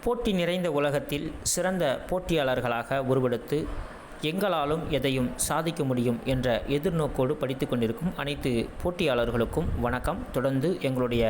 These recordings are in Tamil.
போட்டி நிறைந்த உலகத்தில் சிறந்த போட்டியாளர்களாக உருவெடுத்து எங்களாலும் எதையும் சாதிக்க முடியும் என்ற எதிர்நோக்கோடு படித்து கொண்டிருக்கும் அனைத்து போட்டியாளர்களுக்கும் வணக்கம். தொடர்ந்து எங்களுடைய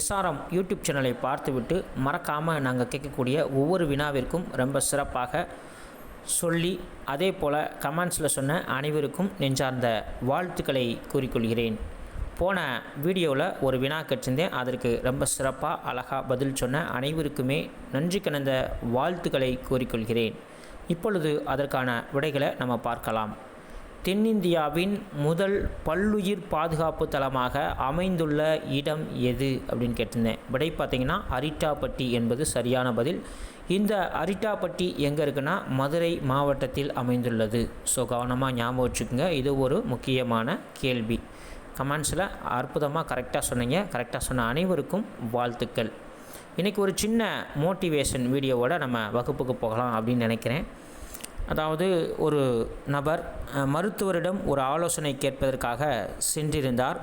எஸ்ஆர்எம் யூடியூப் சேனலை பார்த்துவிட்டு மறக்காமல் நாங்கள் கேட்கக்கூடிய ஒவ்வொரு வினாவிற்கும் ரொம்ப சிறப்பாக சொல்லி அதே போல் கமெண்ட்ஸில் சொன்ன அனைவருக்கும் நெஞ்சார்ந்த வாழ்த்துக்களை கூறிக்கொள்கிறேன். போன வீடியோவில் ஒரு வினா கேட்டிருந்தேன். அதற்கு ரொம்ப சிறப்பாக அழகாக பதில் சொன்ன அனைவருக்குமே நன்றி கலந்த வாழ்த்துக்களை கூறிக்கொள்கிறேன். இப்பொழுது அதற்கான விடைகளை நம்ம பார்க்கலாம். தென்னிந்தியாவின் முதல் பல்லுயிர் பாதுகாப்பு தளமாக அமைந்துள்ள இடம் எது அப்படின்னு கேட்டிருந்தேன். விடை பார்த்திங்கன்னா அரிட்டாப்பட்டி என்பது சரியான பதில். இந்த அரிட்டாப்பட்டி எங்கே இருக்குன்னா மதுரை மாவட்டத்தில் அமைந்துள்ளது. ஸோ கவனமாக ஞாபகம் வச்சுக்கோங்க. இது ஒரு முக்கியமான கேள்வி. கமெண்ட்ஸில் அற்புதமாக கரெக்டாக சொன்னீங்க. கரெக்டாக சொன்ன அனைவருக்கும் வாழ்த்துக்கள். இன்றைக்கி ஒரு சின்ன மோட்டிவேஷன் வீடியோவோட நம்ம வகுப்புக்கு போகலாம் அப்படின்னு நினைக்கிறேன். அதாவது ஒரு நபர் மருத்துவரிடம் ஒரு ஆலோசனை கேட்பதற்காக சென்றிருந்தார்.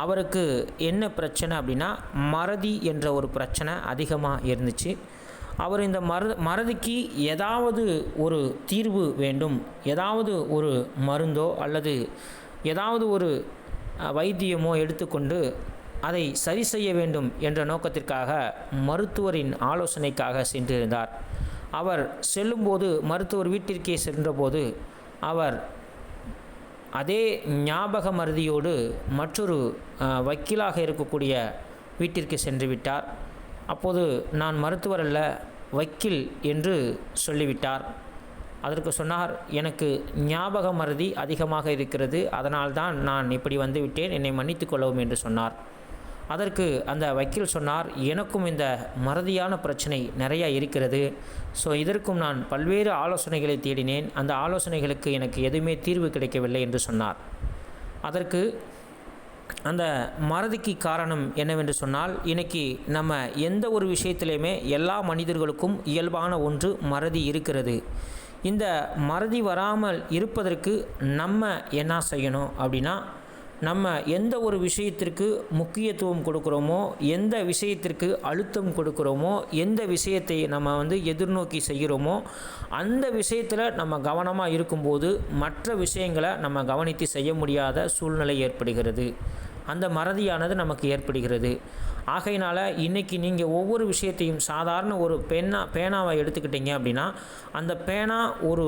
அவருக்கு என்ன பிரச்சனை அப்படின்னா மறதி என்ற ஒரு பிரச்சனை அதிகமாக இருந்துச்சு. அவர் இந்த மறதிக்கு ஏதாவது ஒரு தீர்வு வேண்டும், ஏதாவது ஒரு மருந்தோ அல்லது ஏதாவது ஒரு வைத்தியமோ எடுத்துக்கொண்டு அதை சரி செய்ய வேண்டும் என்ற நோக்கத்திற்காக மருத்துவரின் ஆலோசனைக்காக சென்றிருந்தார். அவர் செல்லும்போது மருத்துவர் வீட்டிற்கே சென்றபோது அவர் அதே ஞாபக மறதியோடு மற்றொரு வக்கீலாக இருக்கக்கூடிய வீட்டிற்கு சென்று விட்டார். அப்போது நான் மருத்துவர் அல்ல, வக்கீல் என்று சொல்லிவிட்டார். அதற்கு சொன்னார், எனக்கு ஞாபக மறதி அதிகமாக இருக்கிறது, அதனால்தான் நான் இப்படி வந்துவிட்டேன், என்னை மன்னித்து கொள்ளவும் என்று சொன்னார். அதற்கு அந்த வக்கீல் சொன்னார், எனக்கும் இந்த மறதியான பிரச்சனை நிறையா இருக்கிறது. ஸோ இதற்கும் நான் பல்வேறு ஆலோசனைகளை தேடினேன், அந்த ஆலோசனைகளுக்கு எனக்கு எதுவுமே தீர்வு கிடைக்கவில்லை என்று சொன்னார். அதற்கு அந்த மறதிக்கு காரணம் என்னவென்று சொன்னால், இன்றைக்கி நம்ம எந்த ஒரு விஷயத்திலையுமே எல்லா மனிதர்களுக்கும் இயல்பான ஒன்று மறதி இருக்கிறது. இந்த மறதி வராமல் இருப்பதற்கு நம்ம என்ன செய்யணும் அப்படின்னா, நம்ம எந்த ஒரு விஷயத்திற்கு முக்கியத்துவம் கொடுக்குறோமோ, எந்த விஷயத்திற்கு அழுத்தம் கொடுக்குறோமோ, எந்த விஷயத்தை நம்ம எதிர்நோக்கி செய்கிறோமோ அந்த விஷயத்தில் நம்ம கவனமாக இருக்கும்போது மற்ற விஷயங்களை நம்ம கவனித்து செய்ய முடியாத சூழ்நிலை ஏற்படுகிறது. அந்த மறதியானது நமக்கு ஏற்படுகிறது. ஆகையினால் இன்றைக்கி நீங்கள் ஒவ்வொரு விஷயத்தையும் சாதாரண ஒரு பேனாவை எடுத்துக்கிட்டீங்க அப்படின்னா, அந்த பேனா ஒரு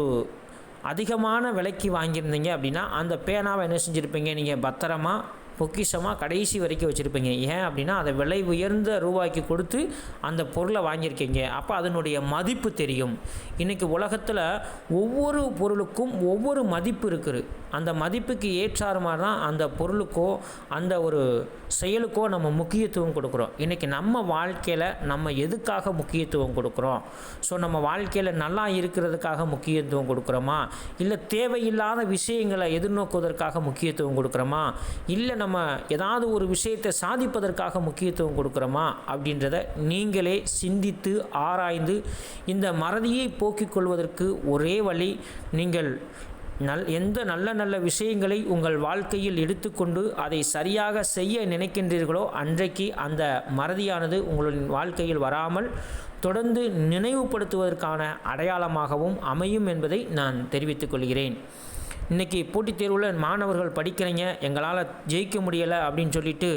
அதிகமான விலைக்கு வாங்கியிருந்தீங்க அப்படின்னா அந்த பேனாவை என்ன செஞ்சுருப்பீங்க, நீங்கள் பத்திரமா பொக்கிஷமாக கடைசி வரைக்கும் வச்சுருப்பீங்க. ஏன் அப்படின்னா அதை விலை உயர்ந்த ரூபாய்க்கு கொடுத்து அந்த பொருளை வாங்கியிருக்கீங்க. அப்போ அதனுடைய மதிப்பு தெரியும். இன்றைக்கி உலகத்தில் ஒவ்வொரு பொருளுக்கும் ஒவ்வொரு மதிப்பு இருக்குது. அந்த மதிப்புக்கு ஏற்றாறு மாதிரி தான் அந்த பொருளுக்கோ அந்த ஒரு செயலுக்கோ நம்ம முக்கியத்துவம் கொடுக்குறோம். இன்றைக்கி நம்ம வாழ்க்கையில் நம்ம எதுக்காக முக்கியத்துவம் கொடுக்குறோம்? ஸோ நம்ம வாழ்க்கையில் நல்லா இருக்கிறதுக்காக முக்கியத்துவம் கொடுக்குறோமா, இல்லை தேவையில்லாத விஷயங்களை எதிர்நோக்குவதற்காக முக்கியத்துவம் கொடுக்குறோமா, இல்லை நம்ம ஏதாவது ஒரு விஷயத்தை சாதிப்பதற்காக முக்கியத்துவம் கொடுக்குறோமா அப்படின்றத நீங்களே சிந்தித்து ஆராய்ந்து இந்த மறதியை போக்கிக் கொள்வதற்கு ஒரே வழி, நீங்கள் எந்த நல்ல விஷயங்களை உங்கள் வாழ்க்கையில் எடுத்துக்கொண்டு அதை சரியாக செய்ய நினைக்கின்றீர்களோ அன்றைக்கு அந்த மறதியானது உங்களின் வாழ்க்கையில் வராமல் தொடர்ந்து நினைவுபடுத்துவதற்கான அடையாளமாகவும் அமையும் என்பதை நான் தெரிவித்துக் கொள்கிறேன். இன்றைக்கி போட்டித் தேர்வில் மாணவர்கள் படிக்கிறீங்க, எங்களால் ஜெயிக்க முடியலை அப்படின்னு சொல்லிட்டு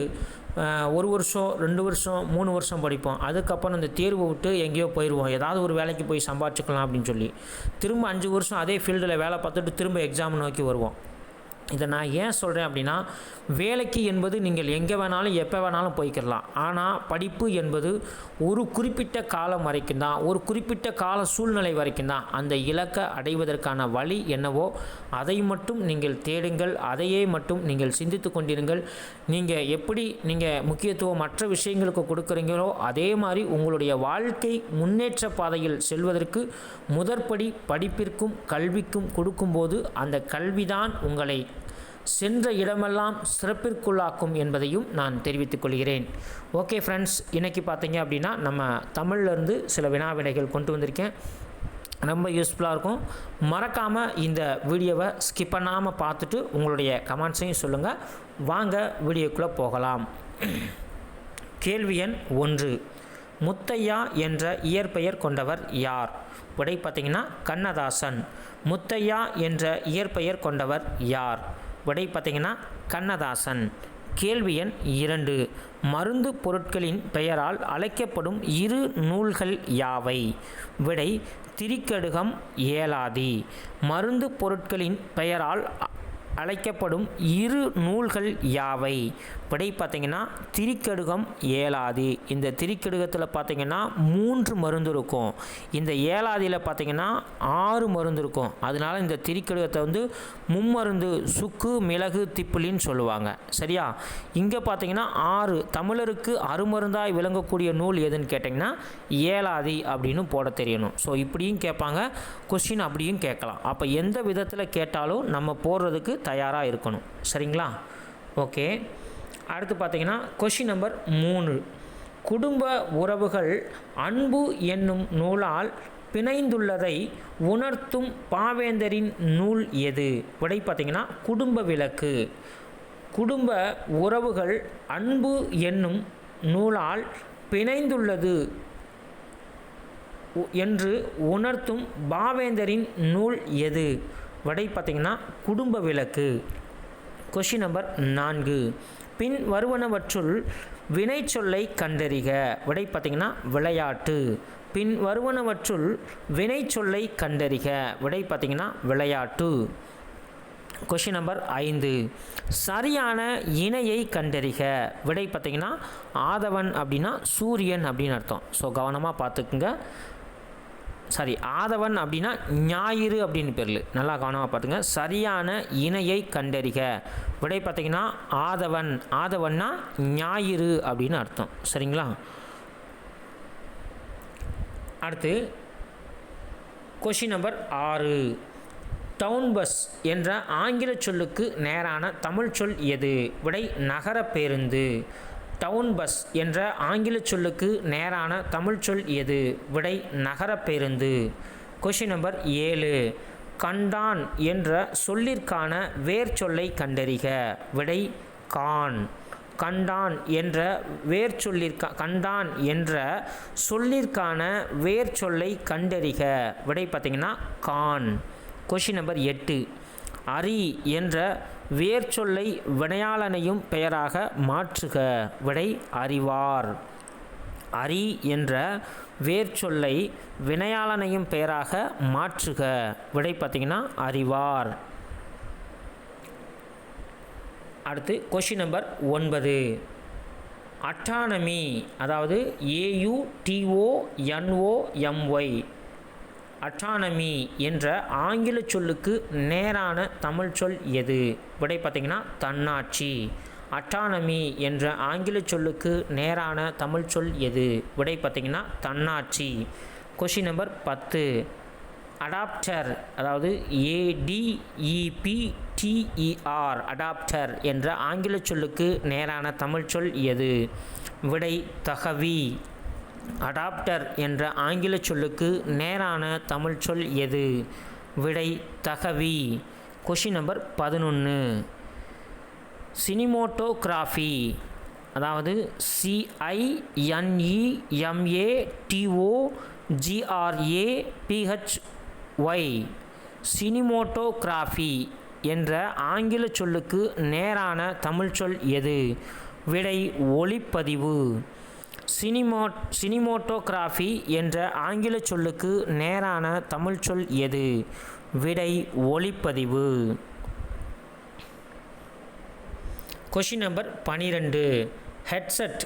1 வருஷம் 2 வருஷம் 3 வருஷம் படிப்போம். அதுக்கப்புறம் அந்த தேர்வை விட்டு எங்கேயோ போயிடுவோம், ஏதாவது ஒரு வேலைக்கு போய் சம்பாதிச்சுக்கலாம் அப்படின்னு சொல்லி திரும்ப 5 வருஷம் அதே ஃபீல்டில் வேலை பார்த்துட்டு திரும்ப எக்ஸாம் நோக்கி வருவோம். இதை நான் ஏன் சொல்கிறேன் அப்படின்னா, வேலைக்கு என்பது நீங்கள் எங்கே வேணாலும் எப்போ வேணாலும் போய்க்கிடலாம். ஆனால் படிப்பு என்பது ஒரு குறிப்பிட்ட காலம் வரைக்கும் தான், ஒரு குறிப்பிட்ட கால சூழ்நிலை வரைக்கும் தான். அந்த இலக்கை அடைவதற்கான வழி என்னவோ அதை மட்டும் நீங்கள் தேடுங்கள், அதையே மட்டும் நீங்கள் சிந்தித்து கொண்டிருங்கள். நீங்கள் எப்படி முக்கியத்துவம் மற்ற விஷயங்களுக்கு கொடுக்குறீங்களோ அதே மாதிரி உங்களுடைய வாழ்க்கை முன்னேற்ற பாதையில் செல்வதற்கு முதற்படி படிப்பிற்கும் கல்விக்கும் கொடுக்கும்போது அந்த கல்விதான் உங்களை சென்ற இடமெல்லாம் சிறப்பிற்குள்ளாக்கும் என்பதையும் நான் தெரிவித்துக் கொள்கிறேன். ஓகே ஃப்ரெண்ட்ஸ், இன்றைக்கி பார்த்தீங்க அப்படின்னா நம்ம தமிழ்லேருந்து சில வினாவினைகள் கொண்டு வந்திருக்கேன். ரொம்ப யூஸ்ஃபுல்லாக இருக்கும். மறக்காமல் இந்த வீடியோவை ஸ்கிப் பண்ணாமல் பார்த்துட்டு உங்களுடைய கமெண்ட்ஸையும் சொல்லுங்கள். வாங்க வீடியோக்குள்ளே போகலாம். கேள்வி எண் 1. முத்தையா என்ற இயற்பெயர் கொண்டவர் யார்? விடை பார்த்தீங்கன்னா கண்ணதாசன். முத்தையா என்ற இயற்பெயர் கொண்டவர் யார்? விடை பார்த்தீங்கன்னா கண்ணதாசன். கேள்வி எண் 2. மருந்து பொருட்களின் பெயரால் அழைக்கப்படும் இரு நூல்கள் யாவை? விடை திரிகடுகம், ஏலாதி. மருந்து பொருட்களின் பெயரால் அழைக்கப்படும் இரு நூல்கள் யாவை? விடை பார்த்தீங்கன்னா திரிகடுகம், ஏலாதி. இந்த திரிகடுகத்தில் பார்த்தீங்கன்னா 3 மருந்து இருக்கும். இந்த ஏலாதியில் பார்த்தீங்கன்னா 6 மருந்து இருக்கும். அதனால இந்த திரிகடுகத்தை மும்மருந்து, சுக்கு, மிளகு, திப்பிலின்னு சொல்லுவாங்க. சரியா? இங்கே பார்த்தீங்கன்னா 6. தமிழருக்கு அருமருந்தாய் விளங்கக்கூடிய நூல் எதுன்னு கேட்டிங்கன்னா ஏலாதி அப்படின்னு போட தெரியணும். ஸோ இப்படியும் கேட்பாங்க, கொஸ்டின் அப்படியும் கேட்கலாம். அப்போ எந்த விதத்தில் கேட்டாலும் நம்ம போடுறதுக்கு தயாராக இருக்கணும். சரிங்களா? ஓகே. அடுத்து பார்த்தீங்கன்னா கொஸ்டின் நம்பர் 3. குடும்ப உறவுகள் அன்பு என்னும் நூலால் பிணைந்துள்ளதை உணர்த்தும் பாவேந்தரின் நூல் எது? விடை பார்த்தீங்கன்னா குடும்ப விளக்கு. குடும்ப உறவுகள் அன்பு என்னும் நூலால் பிணைந்துள்ளது என்று உணர்த்தும் பாவேந்தரின் நூல் எது? விடை பார்த்தீங்கன்னா குடும்ப விளக்கு. Question number 4. பின் வருவனவற்றுள் வினை சொல்லை கண்டறிக. விடை பார்த்தீங்கன்னா விளையாட்டு. பின் வருவனவற்றுள் வினை சொல்லை கண்டறிக. விடை பார்த்தீங்கன்னா விளையாட்டு. Question number 5. சரியான இணையை கண்டறிக. விடை பார்த்தீங்கன்னா ஆதவன் அப்படின்னா சூரியன் அப்படின்னு அர்த்தம். ஸோ கவனமாக பார்த்துக்குங்க. ஆதவன் அப்படின்னா ஞாயிறு அப்படின்னு பேர்ல. நல்லா கவனமாக பார்த்துங்க. சரியான இணையை கண்டறிக. விடை பார்த்தீங்கன்னா ஆதவன். ஆதவன்னா ஞாயிறு அப்படின்னு அர்த்தம். சரிங்களா? அடுத்து கொஸ்டின் நம்பர் 6. டவுன் பஸ் என்ற ஆங்கில சொல்லுக்கு நேரான தமிழ் சொல் எது? விடை நகர பேருந்து. டவுன் பஸ் என்ற ஆங்கில சொல்லுக்கு நேரான தமிழ் சொல் எது? விடை நகர பேருந்து. Question number 7. கண்டான் என்ற சொல்லிற்கான வேர் சொல்லை கண்டறிக. விடை கான். கண்டான் என்ற கண்டான் என்ற சொல்லிற்கான வேர் சொல்லை கண்டறிக. விடை பார்த்தீங்கன்னா கான். Question number 8. அரி என்ற வேர் சொல்லை வினையாளனையும் பெயராக மாற்றுக. விடை அறிவார். அரி என்ற வேர் சொல்லை வினையாளனையும் பெயராக மாற்றுக. விடை பார்த்தீங்கன்னா அறிவார். அடுத்து கொஸ்டின் நம்பர் 9. அட்டானமி, அதாவது AUTONOMY, அட்டானமி என்ற ஆங்கில சொல்லுக்கு நேரான தமிழ் சொல் எது? விடை பார்த்தீங்கன்னா தன்னாட்சி. அட்டானமி என்ற ஆங்கில சொல்லுக்கு நேரான தமிழ் சொல் எது? விடை பார்த்தீங்கன்னா தன்னாட்சி. Question number 10. அடாப்டர், அதாவது ADEPTER, அடாப்டர் என்ற ஆங்கில சொல்லுக்கு நேரான தமிழ் சொல் எது? விடை தகவி. அடாப்டர் என்ற ஆங்கில சொல்லுக்கு நேரான தமிழ் சொல் எது? விடை தகவி. Question number 11. சினிமோட்டோகிராஃபி, அதாவது CINEMATOGRAPHY, சினிமோட்டோகிராஃபி என்ற ஆங்கில சொல்லுக்கு நேரான தமிழ் சொல் எது? விடை ஒளிப்பதிவு. சினிமோட்டோகிராஃபி என்ற ஆங்கில சொல்லுக்கு நேரான தமிழ் சொல் எது? விடை ஒளிப்பதிவு. Question number 12. Headset,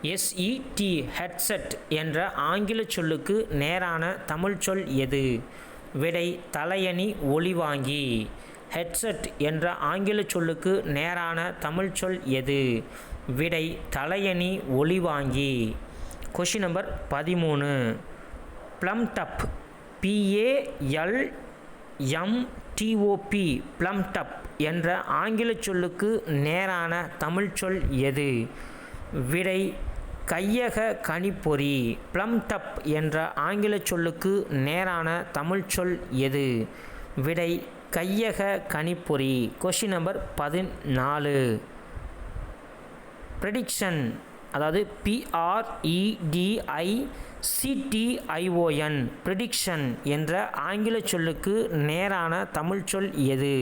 HEADSET, headset என்ற ஆங்கில சொல்லுக்கு நேரான தமிழ் சொல் எது? விடை தலையணி ஒலிவாங்கி. ஹெட்செட் என்ற ஆங்கில சொல்லுக்கு நேரான தமிழ் சொல் எது? விடை தலையணி ஒலிவாங்கி. Question number 13. Palmtop, PALMTOP, palmtop என்ற ஆங்கில சொல்லுக்கு நேரான தமிழ் சொல் எது? விடை கையக கணிப்பொறி. ப்ளம்டப் என்ற ஆங்கில சொல்லுக்கு நேரான தமிழ் சொல் எது? விடை கையக கணிப்பொறி. Question number 14. ப்ரெடிக்ஷன், அதாவது PREDICTION ப்ரிடிக்ஷன் என்ற ஆங்கில சொல்லுக்கு நேரான தமிழ் சொல் எது?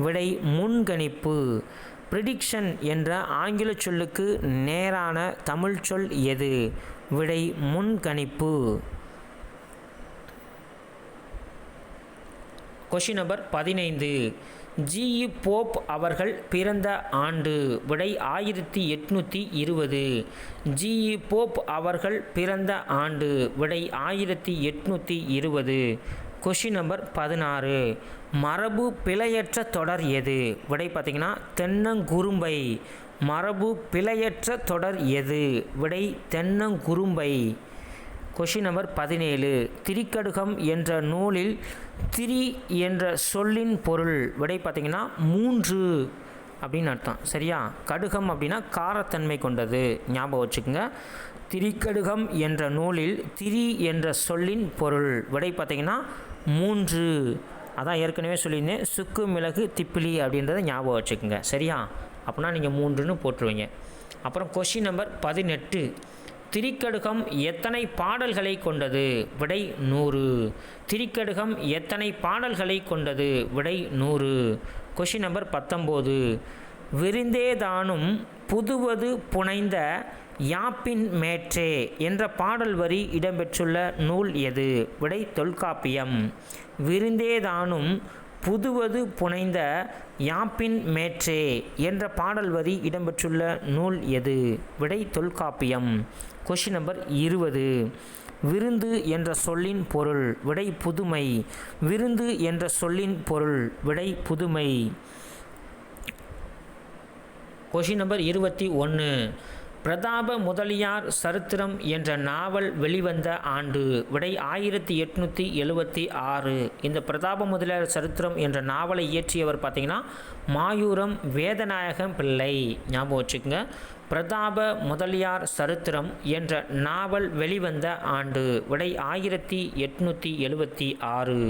விடை முன்கணிப்பு. ப்ரிடிக்ஷன் என்ற ஆங்கில சொல்லுக்கு நேரான தமிழ் சொல் எது? விடை முன்கணிப்பு. Question number 15. ஜி.இ. போப் அவர்கள் பிறந்த ஆண்டு? விடை 1820. ஜி.இ. போப் அவர்கள் பிறந்த ஆண்டு? விடை 1820. Question number 16. மரபு பிழையற்ற தொடர் எது? விடை பார்த்திங்கன்னா தென்னங்குறும்பை. மரபு பிழையற்ற தொடர் எது? விடை தென்னங்குறும்பை. Question number 17. திரிகடுகம் என்ற நூலில் திரி என்ற சொல்லின் பொருள்? விடை பார்த்திங்கன்னா 3 அப்படின்னு அர்த்தம். சரியா? கடுகம் அப்படின்னா காரத்தன்மை கொண்டது, ஞாபகம் வச்சுக்கோங்க. திரிகடுகம் என்ற நூலில் திரி என்ற சொல்லின் பொருள்? விடை பார்த்திங்கன்னா 3. அதான் ஏற்கனவே சொல்லியிருந்தேன், சுக்கு மிளகு திப்பிலி அப்படின்றத ஞாபகம் வச்சுக்கோங்க. சரியா? அப்படின்னா நீங்கள் 3ன்னு போட்டுருவீங்க. அப்புறம் கொஷின் நம்பர் 18. திரிகடுகம் எத்தனை பாடல்களை கொண்டது? விடை 100. திரிகடுகம் எத்தனை பாடல்களை கொண்டது? விடை 100. Question number 19. விருந்தேதானும் புதுவது புனைந்த யாப்பின் மேற்றே என்ற பாடல் வரி இடம்பெற்றுள்ள நூல் எது? விடை தொல்காப்பியம். விருந்தேதானும் புதுவது புனைந்த யாப்பின் மேற்றே என்ற பாடல் வரி இடம்பெற்றுள்ள நூல் எது? விடை தொல்காப்பியம். Question number 20. விருந்து என்ற சொல்லின் பொருள்? விடை புதுமை. விருந்து என்ற சொல்லின் பொருள்? விடை புதுமை. Question number 21. பிரதாப முதலியார் சரித்திரம் என்ற நாவல் வெளிவந்த ஆண்டு? விடை 1876. இந்த பிரதாப முதலியார் சரித்திரம் என்ற நாவலை இயற்றியவர் பார்த்திங்கன்னா மாயூரம் வேதநாயகம் பிள்ளை. ஞாபகம் வச்சுக்கோங்க. பிரதாப முதலியார் சரித்திரம் என்ற நாவல் வெளிவந்த ஆண்டு? விடை 1876.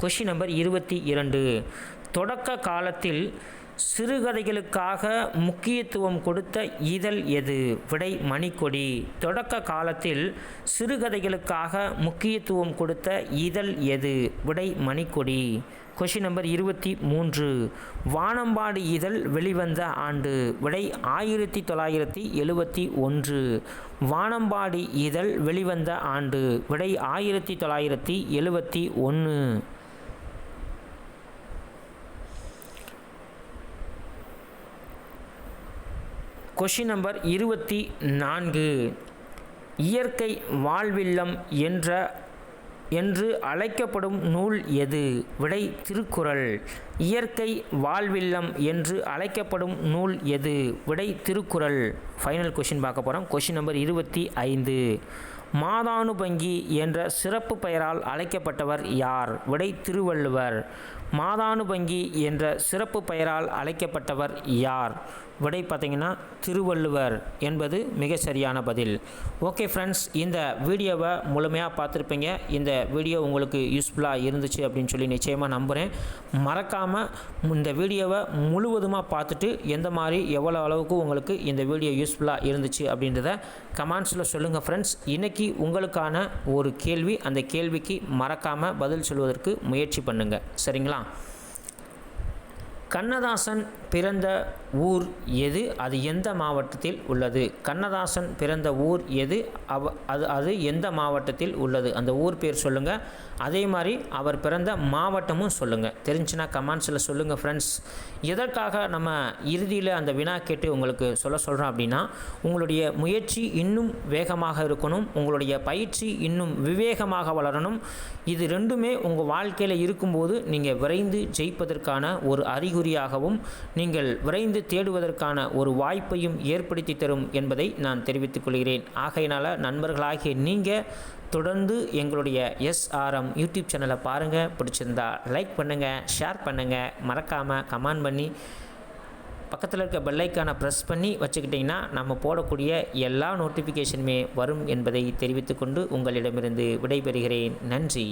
Question number 22. தொடக்க காலத்தில் சிறுகதைகளுக்காக முக்கியத்துவம் கொடுத்த இதழ் எது? விடை மணிக்கொடி. தொடக்க காலத்தில் சிறுகதைகளுக்காக முக்கியத்துவம் கொடுத்த இதழ் எது? விடை மணிக்கொடி. Question number 23. வானம்பாடி இதழ் வெளிவந்த ஆண்டு? விடை 1971. வானம்பாடி இதழ் வெளிவந்த ஆண்டு? விடை 1971. Question number 24. இயற்கை வாழ்வில்லம் என்று அழைக்கப்படும் நூல் எது? விடை திருக்குறள். இயற்கை வாழ்வில்லம் என்று அழைக்கப்படும் நூல் எது? விடை திருக்குறள். ஃபைனல் கொஷின் பார்க்க போகிறோம். Question number 25. மாதானுபங்கி என்ற சிறப்பு பெயரால் அழைக்கப்பட்டவர் யார்? விடை திருவள்ளுவர். மாதானுபங்கி என்ற சிறப்பு பெயரால் அழைக்கப்பட்டவர் யார்? விடை பார்த்திங்கன்னா திருவள்ளுவர் என்பது மிக சரியான பதில். ஓகே ஃப்ரெண்ட்ஸ், இந்த வீடியோவை முழுமையாக பார்த்துருப்பீங்க. இந்த வீடியோ உங்களுக்கு யூஸ்ஃபுல்லாக இருந்துச்சு அப்படின்னு சொல்லி நிச்சயமாக நம்புகிறேன். மறக்காமல் இந்த வீடியோவை முழுவதுமாக பார்த்துட்டு எந்த மாதிரி எவ்வளோ அளவுக்கு உங்களுக்கு இந்த வீடியோ யூஸ்ஃபுல்லாக இருந்துச்சு அப்படின்றத கமெண்ட்ஸில் சொல்லுங்கள் ஃப்ரெண்ட்ஸ். இன்றைக்கி உங்களுக்கான ஒரு கேள்வி, அந்த கேள்விக்கு மறக்காமல் பதில் சொல்வதற்கு முயற்சி பண்ணுங்கள். சரிங்களா? கண்ணதாசன் பிறந்த ஊர் எது? அது எந்த மாவட்டத்தில் உள்ளது? கண்ணதாசன் பிறந்த ஊர் எது? அது எந்த மாவட்டத்தில் உள்ளது? அந்த ஊர் பேர் சொல்லுங்கள். அதே மாதிரி அவர் பிறந்த மாவட்டமும் சொல்லுங்கள். தெரிஞ்சுன்னா கமெண்ட்ஸில் சொல்லுங்கள் ஃப்ரெண்ட்ஸ். எதற்காக நம்ம இறுதியில் அந்த வினா கேட்டு உங்களுக்கு சொல்கிறோம் அப்படின்னா, உங்களுடைய முயற்சி இன்னும் வேகமாக இருக்கணும், உங்களுடைய பயிற்சி இன்னும் விவேகமாக வளரணும். இது ரெண்டுமே உங்கள் வாழ்க்கையில் இருக்கும்போது நீங்கள் விரைந்து ஜெயிப்பதற்கான ஒரு அறிகுறியாகவும் நீங்கள் விரைந்து தேடுவதற்கான ஒரு வாய்ப்பையும் ஏற்படுத்தி தரும் என்பதை நான் தெரிவித்துக் கொள்கிறேன். ஆகையினால் நண்பர்களாகிய நீங்கள் தொடர்ந்து எங்களுடைய SRM யூடியூப் சேனலை பாருங்கள். பிடிச்சிருந்தா லைக் பண்ணுங்கள், ஷேர் பண்ணுங்கள், மறக்காமல் கமெண்ட் பண்ணி பக்கத்தில் இருக்க பெல்லைக்கானை ப்ரெஸ் பண்ணி வச்சுக்கிட்டிங்கன்னா நம்ம போடக்கூடிய எல்லா நோட்டிஃபிகேஷனுமே வரும் என்பதை தெரிவித்துக்கொண்டு உங்களிடமிருந்து விடைபெறுகிறேன். நன்றி.